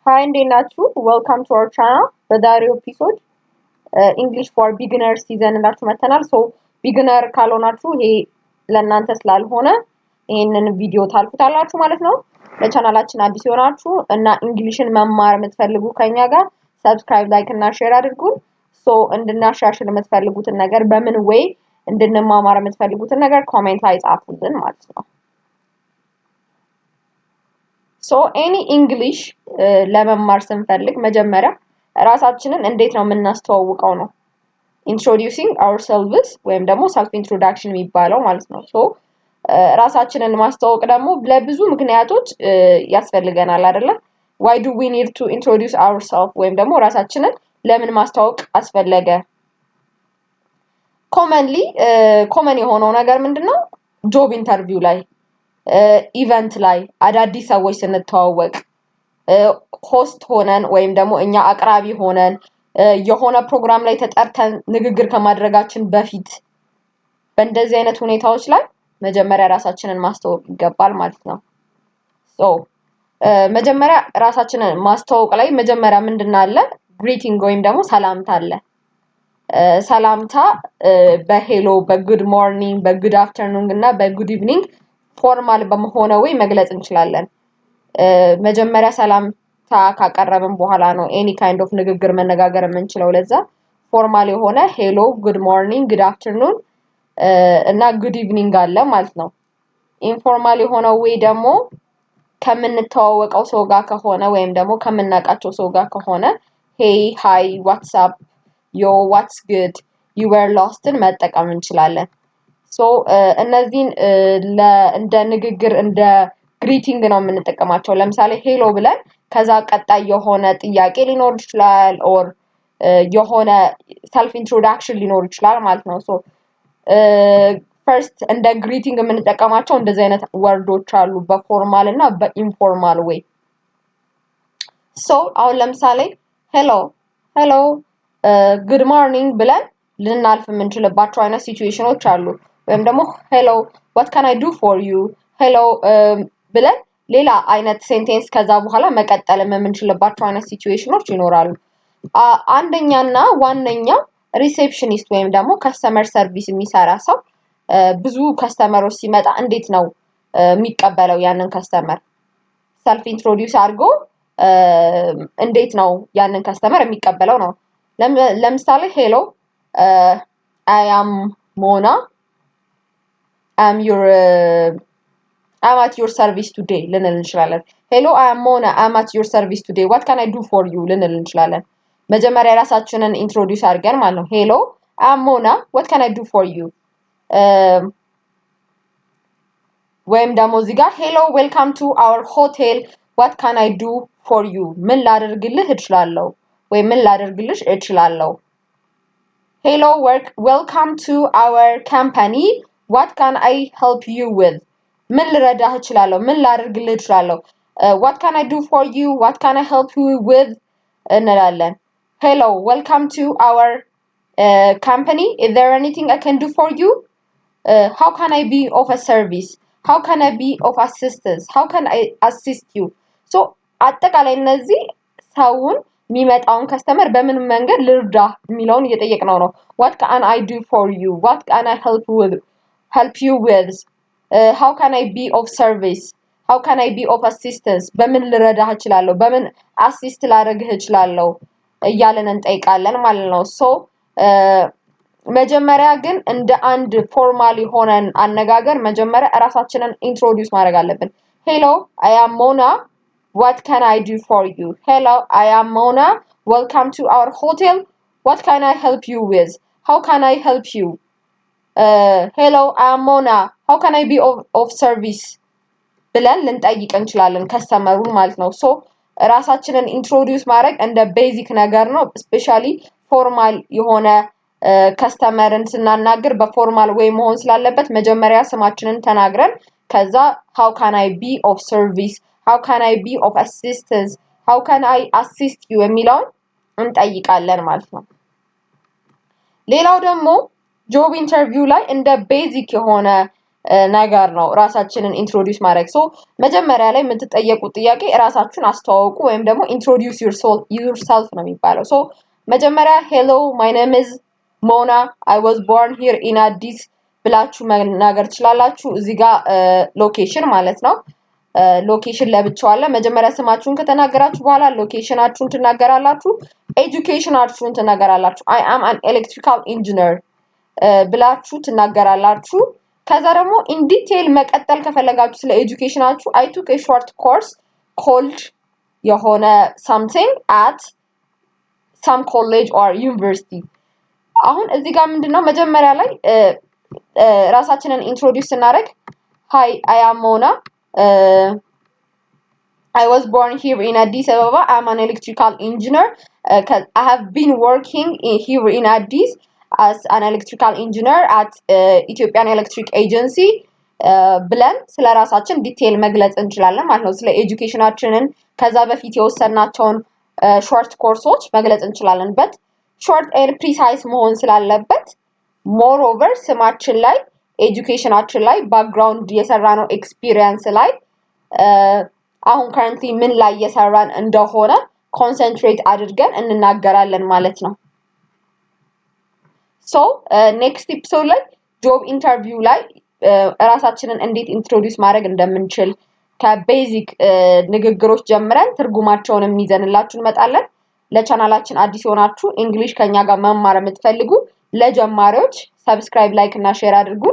Hi እንዴት ናችሁ? Welcome to our channel. በዛሬው ኤፒሶድ English for beginners ይዘንላችሁ መተናል. So beginner ካልሆናችሁ ይሄ ለእናንተ ስላልሆነ ይሄንን ቪዲዮ ታልፉታላችሁ ማለት ነው. ለቻናላችን አዲስ ሆናችሁ እና እንግሊሽን መማር የምትፈልጉ ከኛ ጋር subscribe, like እና share አድርጉን. So እንድናሻሽል የምትፈልጉትን ነገር በምን way እንድንማማር የምትፈልጉትን ነገር ኮሜንት ላይ ጻፉልን ማለት ነው. So any English ለመማር ስንፈልግ መጀመሪያ ራሳችንን እንዴት ነው የምናስተዋውቀው ነው introducing ourselves ወይም ደግሞ self introduction የሚባለው ማለት ነው so ራሳችንን ማስተዋወቅ ደግሞ ለብዙ ምክንያቶች ያስፈልገናል አይደለ why do we need to introduce ourselves ወይም ደግሞ ራሳችንን ለምን ማስተዋወቅ አስፈለገ common የሆነው ነገር ምንድነው job interview ላይ ኢቨንት ላይ አዳዲስ ሰዎች ስንተዋወቅ ሆስት ሆነን ወይም ደግሞ እኛ አቅራቢ ሆነን የሆነ ፕሮግራም ላይ ተጠርተን ንግግር ከማድረጋችን በፊት በእንደዚህ አይነት ሁኔታዎች ላይ መጀመሪያ ራሳችንን ማስተዋወቅ ይገባል ማለት ነው ሶ መጀመሪያ ራሳችንን ማስተዋወቅ ላይ መጀመሪያ ምንድነው አለ greeting ወይም ደግሞ ሰላምታ አለ ሰላምታ በሄሎ በጉድ ሞርኒንግ በጉድ አፍተርኑን እና በጉድ ኢቭኒንግ ፎርማል በመሆነ ወይ መግለጽ እንችላለን መጀመሪያ ሰላምታ ካቀረብን በኋላ ነው any kind of ንግግር መነጋገር የምንችለው ለዛ ፎርማል የሆነ ሄሎ ጉድ ሞርኒንግ ጉድ አፍተርኑን እና ጉድ ኢቭኒንግ አለ ማለት ነው ኢንፎርማል የሆነ ወይ ደግሞ ከምንተዋወቀው ሰው ጋር ከሆነ ወይም ደግሞ ከምናቃቸው ሰው ጋር ከሆነ hey hi what's up yo what's good you were lost መጠቀም እንችላለን so እነዚህን እንደ ንግግር እንደ greeting ነው የምንጠቀማቸው ለምሳሌ ሄሎ ብለን ከዛ ቀጣይ የሆነ ጥያቄ ሊኖር ይችላል or የሆነ self introduction ሊኖር ይችላል ማለት ነው so first እንደ greeting የምንጠቀማቸው እንደዚህ አይነት ወርዶች አሉ በፎርማል እና በኢንፎርማል way so አሁን ለምሳሌ hello good morning ብለን ልናልፍ የምንችልባቸው አይነት ሲቹዌሽኖች አሉ ወይም ደግሞ hello what can I do for you hello ብለን ሌላ አይነት ሴንቴንስ ከዛ በኋላ መቀጠል የምንችልባቸው አይነት ሲቹዌሽኖች ይኖራሉ አንደኛና ዋነኛው ሪሴፕሽኒስት ወይም ደግሞ ከስተመር ሰርቪስ የሚሰራ ሰው ብዙ ከስተመሮች ሲመጣ እንዴት ነው የሚቀበለው ያንን ከስተመር ሰልፍ ኢንትሮዲዩስ አድርጎ እንዴት ነው ያንን ከስተመር የሚቀበለው ነው ለምሳሌ hello I am Mona I'm at your service today ልንል እንችላለን hello I am Mona I'm at your service today what can I do for you ልንል እንችላለን መጀመሪያ ራሳችንን ኢንትሮዲዩስ አድርገን ማለት ነው hello I am Mona what can I do for you ወይም ደግሞ እዚህ ጋር hello welcome to our hotel what can I do for you ምን ላደርግልህ እችላለሁ ወይ ምን ላደርግልሽ እችላለሁ hello welcome to our company what can I help you with ምን ልረዳህ እችላለሁ ምን ላደርግልህ እችላለሁ what can I do for you what can I help you with እንላለን hello welcome to our company is there anything I can do for you how can I be of a service how can I be of assistance how can I assist you so አጠቃላይ እነዚህ ሰውን የሚመጣውን ከስተመር በምን መንገድ ልርዳ የሚለውን እየጠየቅነው ነው what can I do for you what can I help you with how can I be of service how can I be of assistance በምን ልረዳህ እችላለሁ በምን አሲስት ላደርግህ እችላለሁ እያለን እንጠይቃለን ማለት ነው so መጀመሪያ ግን እንደ አንድ ፎርማል ሆነን አነጋገር መጀመሪያ ራሳችንን ኢንትሮዲዩስ ማድረግ አለብን hello I am Mona what can I do for you hello I am Mona welcome to our hotel what can I help you with how can I help you hello I am Mona how can I be of service ብለን ልንጠይቅ እንችላለን ከስተመሩን ማለት ነው so ራሳችንን ኢንትሮዲዩስ ማድረግ እንደ ቤዚክ ነገር ነው ስፔሻሊ ፎርማል የሆነ ከስተመርን ስናናገር በፎርማል way መሆን ስላለበት መጀመሪያ ስማችንን ተናግረን ከዛ how can I be of service how can I be of assistance how can I assist you የሚለውን እንጠይቃለን ማለት ነው ሌላው ደግሞ job interview ላይ እንደ ቤዚክ የሆነ ነገር ነው ራሳችንን ኢንትሮዲዩስ ማድረግ ሶ መጀመሪያ ላይ የምትጠየቁት ጥያቄ ራሳችሁን አስተዋውቁ ወይም ደግሞ introduce yourself ነው የሚባለው ሶ መጀመሪያ hello my name is Mona I was born here in Addis ብላችሁ መናገር ትችላላችሁ እዚህ ጋር ሎኬሽን ማለት ነው ሎኬሽን ለብቻው አለ መጀመሪያ ስማችሁን ከተናገራችሁ በኋላ ሎኬሽናችሁን ትናገራላችሁ ኤጁኬሽናችሁን ትናገራላችሁ I am an electrical engineer ብላችሁ ትናገራላችሁ ከዛ ደግሞ in detail መቀጠል ከፈለጋችሁ ስለ ኤጁኬሽናችሁ I took a short course called የሆነ something at some college or university አሁን እዚህ ጋር ምንድነው መጀመሪያ ላይ ራሳችንን ኢንትሮዲዩስ እናደርግ hi I am Mona I was born here in Addis Ababa I'm an electrical engineer I have been working here in Addis as an electrical engineer at Ethiopian Electric Agency ብለን ስለራሳችን ዲቴል መግለጽ እንችላለን ማለት ነው ስለ ኤጁኬሽናችንን ከዛ በፊት የወሰናቸውን ሾርት ኮርሶች መግለጽ እንችላለን but short and precise መሆን ስላለበት moreover ስማችን ላይ ኤጁኬሽናችን ላይ ባክግራውንድ የሰራነው ኤክስፒሪየንስ ላይ አሁን currently ምን ላይ የሰራን እንደሆነ ኮንሰንትሬት አድርገን እንናገራለን ማለት ነው so next episode ላይ job interview ላይ ራሳችንን እንዴት ኢንትሮዲዩስ ማድረግ እንደምንችል ከቤዚክ ንግግሮች ጀምረን ትርጉማቸውን የሚዘንላችሁ እንመጣለን ለቻናላችን አዲስ ሆናችሁ እንግሊሽ ከኛ ጋር መማር የምትፈልጉ ለጀማሪዎች ሰብስክራይብ ላይክ እና ሼር አድርጉ